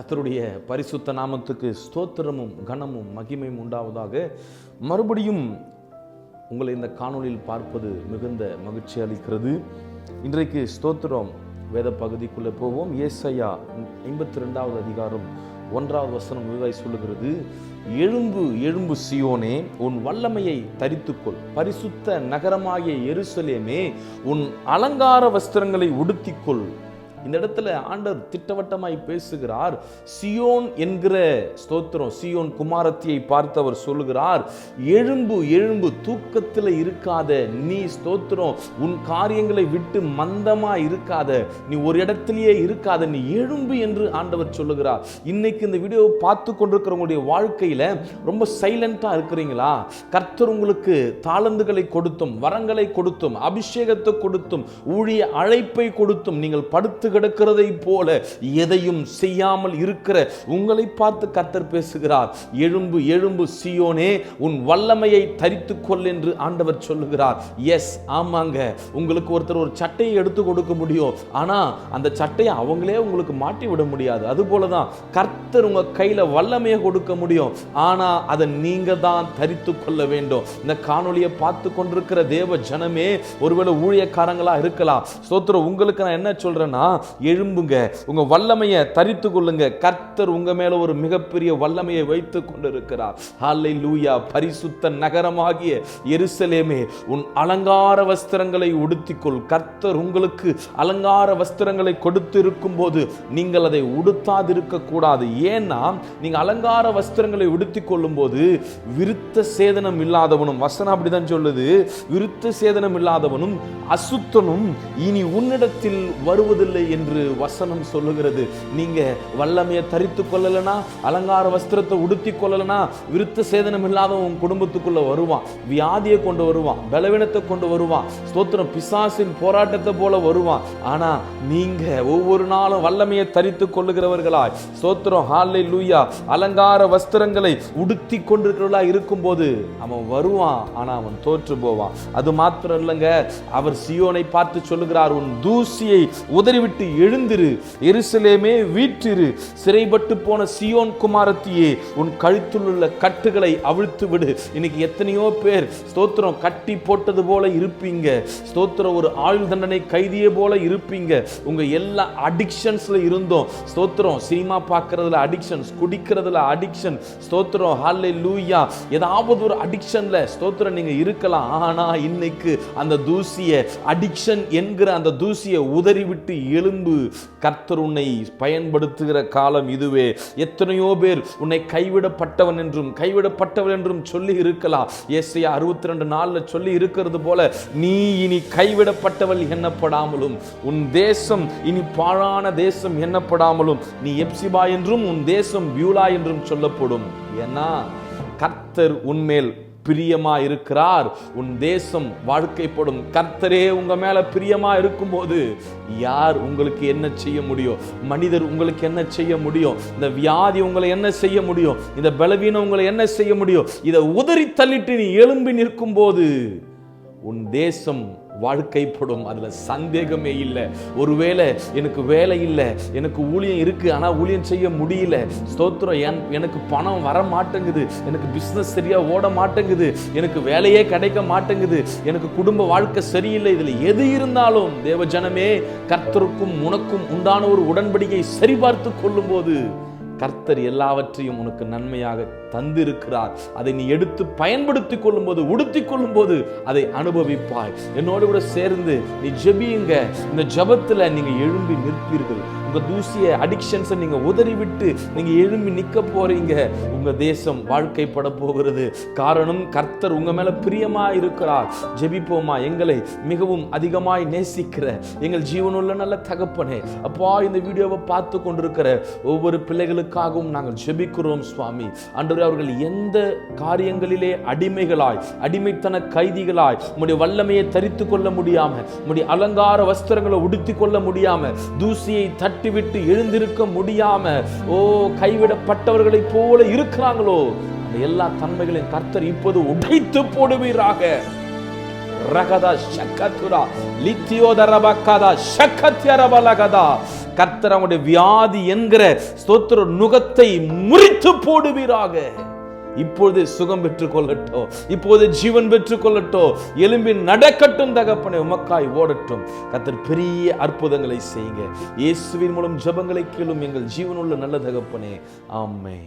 கர்த்தருடைய பரிசுத்த நாமத்துக்கு ஸ்தோத்திரமும் கனமும் மகிமையும் உண்டாவதாக. மறுபடியும் உங்களை இந்த காணொளியில் பார்ப்பது மிகுந்த மகிழ்ச்சி அளிக்கிறது. இன்றைக்கு ஸ்தோத்திரம் வேத பகுதிக்குள்ளே போவோம். ஏசாயா 52வது அதிகாரம் 1வது வசனம் விவாய் சொல்லுகிறது, எழும்பு எழும்பு சியோனே, உன் வல்லமையை தரித்துக்கொள். பரிசுத்த நகரமாகிய எருசலேமே, உன் அலங்கார வஸ்திரங்களை உடுத்திக்கொள். இந்த இடத்துல ஆண்டவர் திட்டவட்டமாய் பேசுகிறார். சியோன் என்கிற ஸ்தோத்திரம், சியோன் குமாரத்தியை பார்த்து அவர் சொல்லுகிறார், எழும்பு எழும்பு, தூக்கத்தில் இருக்காத நீ. ஸ்தோத்திரம், உன் காரியங்களை விட்டு மந்தமா இருக்காத, நீ ஒரு இடத்திலேயே இருக்காத, நீ எழும்பு என்று ஆண்டவர் சொல்லுகிறார். இன்னைக்கு இந்த வீடியோவை பார்த்து கொண்டிருக்கிறவங்களுடைய வாழ்க்கையில ரொம்ப சைலண்டா இருக்கிறீங்களா? கர்த்தர் உங்களுக்கு தாளந்துகளை கொடுத்தும், வரங்களை கொடுத்தும், அபிஷேகத்தை கொடுத்தும், ஊழிய அழைப்பை கொடுத்தும், நீங்கள் படுத்து கிடக்கிறதை போல எதையும் செய்யாமல் இருக்கிற உங்களை பார்த்து கர்த்தர் பேசுகிறார். எழும்பு எழும்பு சியோனே, உன் வல்லமையை தரித்துக்கொள் என்று ஆண்டவர் சொல்லுகிறார். எஸ், ஆமாங்க, உங்களுக்கு ஒருத்தர் ஒரு சட்டையை எடுத்து கொடுக்க முடியும், ஆனா அந்த சட்டையை அவங்களே உங்களுக்கு மாட்டி விட முடியாது. அது போலதான் கர்த்தர் உங்க கையில வல்லமையை கொடுக்க முடியும், ஆனா அதை நீங்க தான் தரித்து கொள்ள வேண்டும். இந்த காணொளியை பார்த்து கொண்டிருக்கிற தேவ ஜனமே, ஒருவேளை ஊழியக்காரங்களா இருக்கலாம். ஸ்தோத்திரம், உங்களுக்கு நான் என்ன சொல்றேன்னா, எழும்புங்க, உங்க வல்லமையை தரித்து கொள்ளுங்க. கர்த்தர் உங்க மேல ஒரு மிகப்பெரிய வல்லமையை வைத்துக் கொண்டிருக்கிறார். ஹல்லேலூயா. பரிசுத்த நகரமாகிய எருசலேமே, உன் அலங்கார வஸ்திரங்களை உடுத்திக்கொள். கர்த்தர் உங்களுக்கு அலங்கார வஸ்திரங்களை கொடுத்து இருக்கும் போது நீங்கள் அதை உடுத்தாதிருக்க கூடாது. ஏன்னா நீங்க அலங்கார வஸ்திரங்களை உடுத்திக் கொள்ளும் போது விருத்த சேதனம் இல்லாதவனும், வசனம் அப்படிதான் சொல்லுது, விருத்த சேதனம் இல்லாதவனும் அசுத்தனும் இனி உன்னிடத்தில் வருவதில்லை என்று வசனம் சொல்லுகிறது. நீங்க வல்லமையை தரித்து கொள்ளலனா, அலங்கார வஸ்திரத்தை உடுத்தி கொள்ளலனா, விருத்த சேதனம் இல்லாத உன் குடும்பத்துக்குள்ள வருவான். வியாதியை கொண்டு வருவான், பலவீனத்தை கொண்டு வருவான். ஸ்தோத்திரம், பிசாசின் போராட்டத்தை போல வருவான். ஆனா நீங்க ஒவ்வொரு நாளும் வல்லமையை தரித்து கொள்ளுகிறவர்களாய், ஸ்தோத்திரம், ஹல்லேலூயா, அலங்கார வஸ்திரங்களை உடுத்தி கொண்டிருக்கிறவர்களா இருக்கும் போது அவன் வருவான், ஆனா அவன் தோற்று போவான். அது மாத்திரம் இல்லைங்க, அவர் சியோனை பார்த்து சொல்லுகிறார், உன் தூசியை உதறிவிட்டு எழுந்திரு, எருசலேமே வீற்றிரு, சிறைப்பட்டு போன சியோன் குமாரத்தியே, உன் கழுத்தில் உள்ள கட்டுகளை அவிழ்த்து விடு. இன்னைக்கு எத்தனையோ பேர் ஸ்தோத்திரம் கட்டி போட்டது போல இருப்பீங்க. ஸ்தோத்திரம், ஒரு ஆயுள் தண்டனை கைதியே போல இருப்பீங்க. உங்க எல்லா அடிக்ஷன்ஸ்ல இருந்தோம். ஸ்தோத்திரம், சினிமா பார்க்கறதுல அடிக்ஷன்ஸ், குடிக்கிறதுல அடிக்ஷன், ஸ்தோத்திரம், ஹல்லேலூயா, ஏதாவது ஒரு அடிக்ஷன்ல ஸ்தோத்திரம் நீங்க இருக்கலாம். ஆனா இன்னைக்கு அந்த தூசியை, அடிக்ஷன் என்கிற அந்த தூசியை உதறிவிட்டு எழும்பு. கர்த்தர் உன்னை பயன்படுத்துகிற காலம் இதுவே. எத்தனையோ பேர் உன்னை கைவிடப்பட்டவன் என்றும் கைவிடப்பட்டவன் என்றும் சொல்லி இருக்கலாம். ஏசாயா 62:4 சொல்லி இருக்கிறது போல, நீ இனி கைவிடப்பட்டவள் எண்ணப்படாமலும், உன் தேசம் இனி பாழான தேசம் எண்ணப்படாமலும், நீ எப்சிபா என்றும் உன் தேசம் பியூலா என்றும் சொல்லப்படும். ஏன்னா கர்த்தர் உன்மேல் பிரியமா இருக்கிறார், உன் தேசம் வாழ்க்கைப்படும். கர்த்தரே உங்க மேல பிரியமா இருக்கும் போது யார் உங்களுக்கு என்ன செய்ய முடியும்? மனிதர் உங்களுக்கு என்ன செய்ய முடியும்? இந்த வியாதி உங்களை என்ன செய்ய முடியும்? இந்த பலவீனம் உங்களை என்ன செய்ய முடியும்? இதை உதறி தள்ளிட்டு நீ எழும்பி நிற்கும் போது உன் தேசம் வாழ்க்கைப்படும். அதுல சந்தேகமே இல்லை. ஒருவேளை எனக்கு வேலை இல்லை, எனக்கு ஊழியம் இருக்கு, ஆனா ஊழியம் செய்ய முடியல, ஸ்தோத்திரம், எனக்கு பணம் வர மாட்டேங்குது, எனக்கு பிசினஸ் சரியா ஓட மாட்டேங்குது, எனக்கு வேலையே கிடைக்க மாட்டேங்குது, எனக்கு குடும்ப வாழ்க்கை சரியில்லை. இதுல எது இருந்தாலும் தேவ ஜனமே, கர்த்தருக்கும் உனக்கும் உண்டான ஒரு உடன்படிக்கை சரிபார்த்து கொள்ளும் போது கர்த்தர் எல்லாவற்றையும் உனக்கு நன்மையாக தந்திருக்கிறார். அதை நீ எடுத்து பயன்படுத்திக் கொள்ளும் போது, உடுத்திக் கொள்ளும் போது அதை அனுபவிப்பாய். என்னோடு கூட சேர்ந்து நீ ஜெபியுங்க. இந்த ஜெபத்துல நீங்க எழும்பி நிற்பீர்கள். உங்க தூசிய அடிக்ஷன்ஸை நீங்க உதறி விட்டு நீங்க எழும்பி நிக்க போறீங்க. உங்க தேசம் வாழ்க்கைப்பட போகிறது. காரணம், கர்த்தர் உங்க மேல பிரியமா இருக்கிறார். ஜெபிப்போமா? எங்களை மிகவும் அதிகமாய் நேசிக்கிற எங்கள் ஜீவனுள்ள நல்ல தகப்பனே, அப்பா, இந்த வீடியோவை பார்த்து கொண்டிருக்கிற ஒவ்வொரு பிள்ளைகளுக்காகவும் நாங்கள் ஜெபிக்கிறோம் சுவாமி. ஆண்டவரே, அவர்கள் எந்த காரியங்களிலே அடிமைகளாய், அடிமைத்தன கைதிகளாய், உம்முடைய வல்லமையை தரித்து கொள்ள முடியாம, உம்முடைய அலங்கார வஸ்திரங்களை உடுத்திக் கொள்ள முடியாம, தூசியை தட்டிவிட்டு எழுந்திருக்க முடியாம, கைவிடப்பட்டவர்களை போல இருக்கிறாங்களோ, அந்த எல்லா தன்மைகளையும் கர்த்தர் இப்போது உடைத்து போடுவீராக. ரகதா ஷக்கத்துரா லித்தியோதரபக்கதா ஷக்கத்யரபலகதா கர்த்தர் அவனுடைய வியாதி என்கிற ஸ்தோத்திர நுகத்தை முறித்து போடுவீராக. இப்போது சுகம் பெற்றுக் கொள்ளட்டும், இப்போது ஜீவன் பெற்றுக் கொள்ளட்டும், எலும்பின் நடக்கட்டும் தகப்பனே, உமக்காய் ஓடட்டும். கர்த்தர் பெரிய அற்புதங்களை செய்யுங்க. இயேசுவின் மூலம் ஜெபங்களை கேளும் எங்கள் ஜீவனுள்ள நல்ல தகப்பனே, ஆமென்.